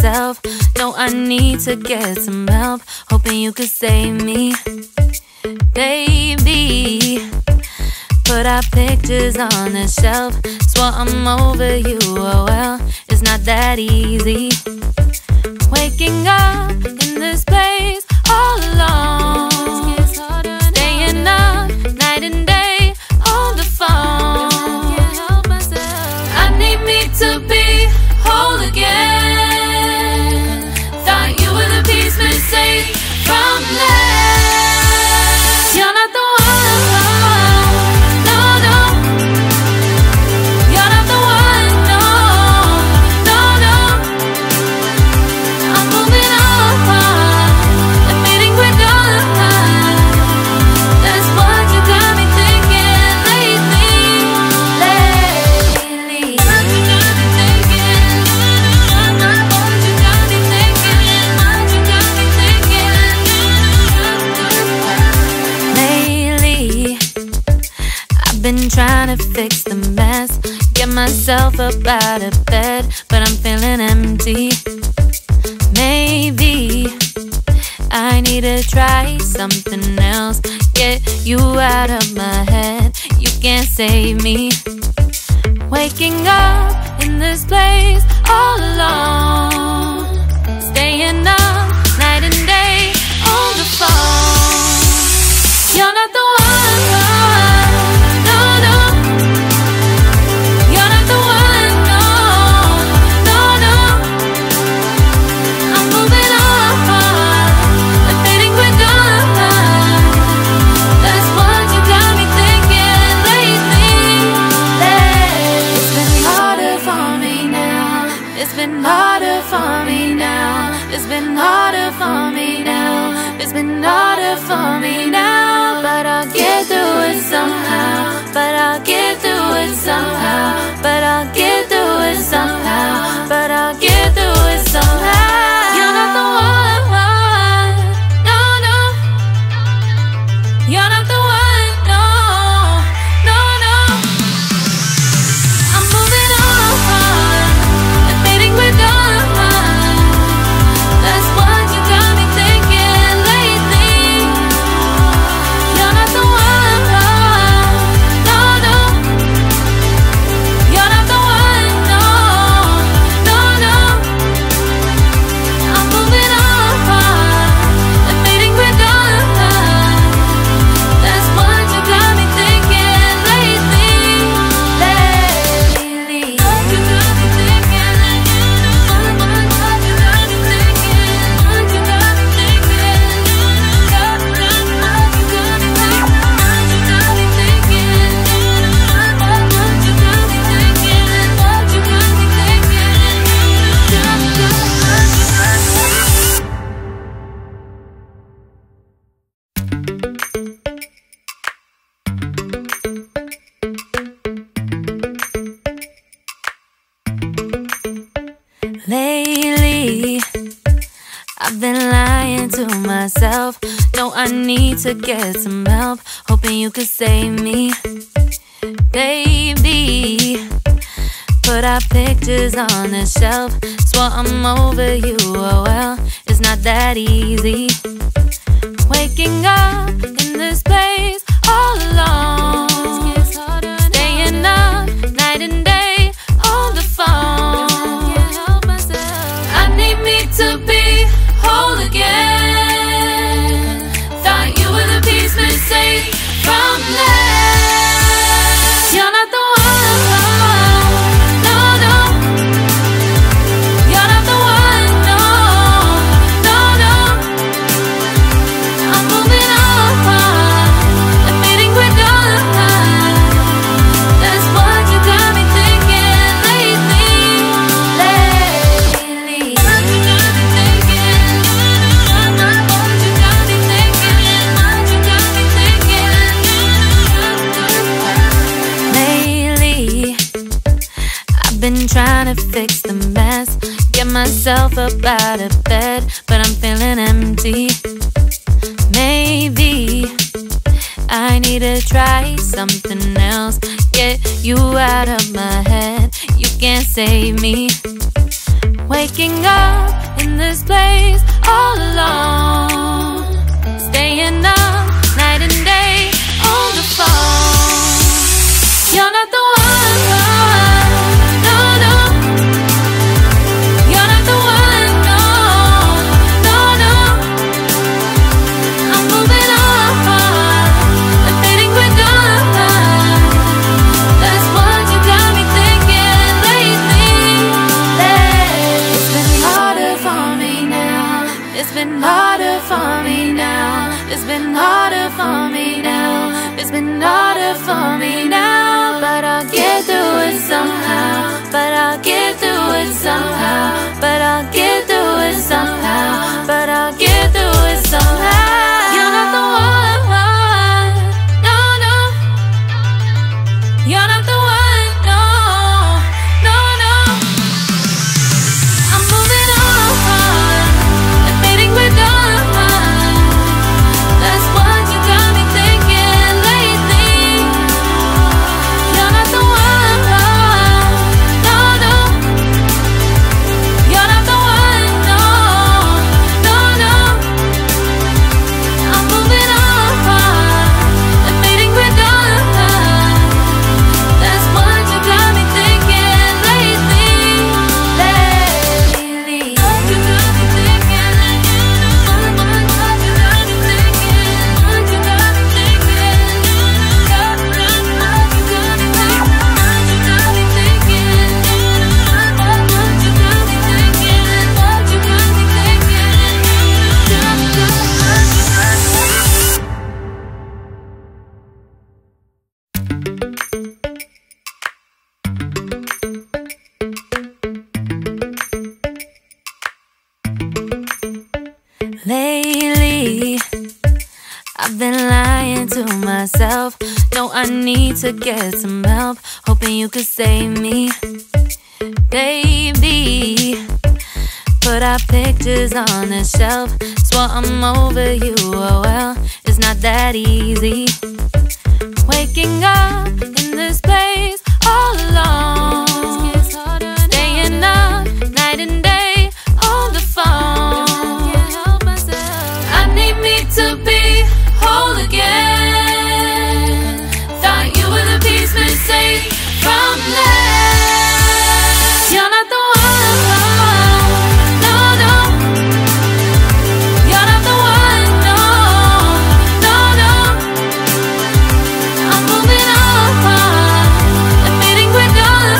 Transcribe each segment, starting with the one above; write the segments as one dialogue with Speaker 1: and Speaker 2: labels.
Speaker 1: myself. No, I need to get some help. Hoping you could save me, baby. Put our pictures on the shelf. Swore I'm over you, oh well, it's not that easy. Waking up in this place all alone, staying up night and day on the phone. I need me to be whole again. Thought you were the piece missing from left. You're not the one, no, no. You're not the one, no, no, no. I'm moving on, admitting we're done. That's what you got me thinking lately, lately. What you got me thinking, what you got me thinking, what you got me thinking. Lately, I've been trying to fix the mess, get myself up out of bed, but I'm feeling empty. Maybe I need to try something else, get you out of my head. You can't save me. Waking up in this place all alone, staying up night and day on the phone. You're not the one, no, no. You're not the one, no, no, no. I'm moving on, admitting we're done. That's what you got me thinking lately, lately. It's been harder for me now. It's been harder for me now. It's been harder for me now. It's been harder for me now. But I'll get through it somehow. But I'll get through it somehow. But I'll get through it somehow. But I'll get through it somehow. You're not the one, no, no. You're not the one, no, no, no. I'm moving on, admitting we're done. That's what you got me thinking lately. You're not the one, no, no. You're not the one, no, no, no. I'm moving on, admitting we're done. That's what you got me thinking lately, lately. What you got me thinking, what you got me thinking, what you got me thinking, what you got me thinking, what you got me thinking, what you got me thinking. Lately, I've been lying to myself. No, I need to get some help. Hoping you could save me, baby. Put our pictures on the shelf. Swore I'm over you, oh well, it's not that easy. Waking up in this place all alone, staying up night and day on the phone. I need me to be whole again. Thought you were the piece missing from left. You're not the one, no, no. You're not the one, no, no, no. I'm moving on, admitting we're done. That's what you got me thinking lately, lately. What you got me thinking, what you got me thinking, what you got me thinking. Lately, I've been trying to fix the mess, get myself up out of bed, but I'm feeling empty. Maybe I need to try something else, get you out of my head. You can't save me. Waking up in this place all alone, staying up night and day on the phone. You're not the one, no, no. You're not the one, no, no, no. I'm moving on, I'm fading quick on. That's what you got me thinking lately. It's been harder for me now. It's been harder for me now. It's been harder for me now. It's been harder for me now. But I'll get through it somehow. But I'll get through it somehow. But I'll get through it somehow. But I'll get through it somehow. You're not the one, no, no. You're not the one, no, no, no. I'm moving on, I'm fading with on. That's what you got me thinking lately. You're not the one, no, no. You're not the one, no, no, no. I'm moving on, I'm fading with on. That's what you got me thinking lately. What you got me thinking, what you got me thinking, what you got me thinking, what you got me thinking, what you got me thinking, what you got me Lately, I've been lying to myself. No, I need to get some help. Hoping you could save me, baby. Put our pictures on the shelf. Swore I'm over you, oh well, it's not that easy. Waking up in this place all alone, staying up night and day on the phone. I need me to be whole again. Thought you were the piece missing from left. You're not the one, no, no. You're not the one, no, no, no. I'm moving on, I'm fading quick on.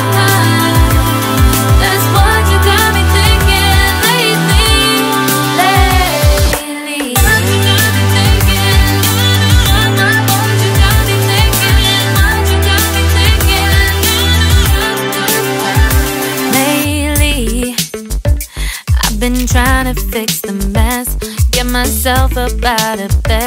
Speaker 1: That's what you got me thinking lately. What you got me thinking, what you got me thinking, what you got me thinking. Lately, I've been trying to fix the mess, get myself up out of bed.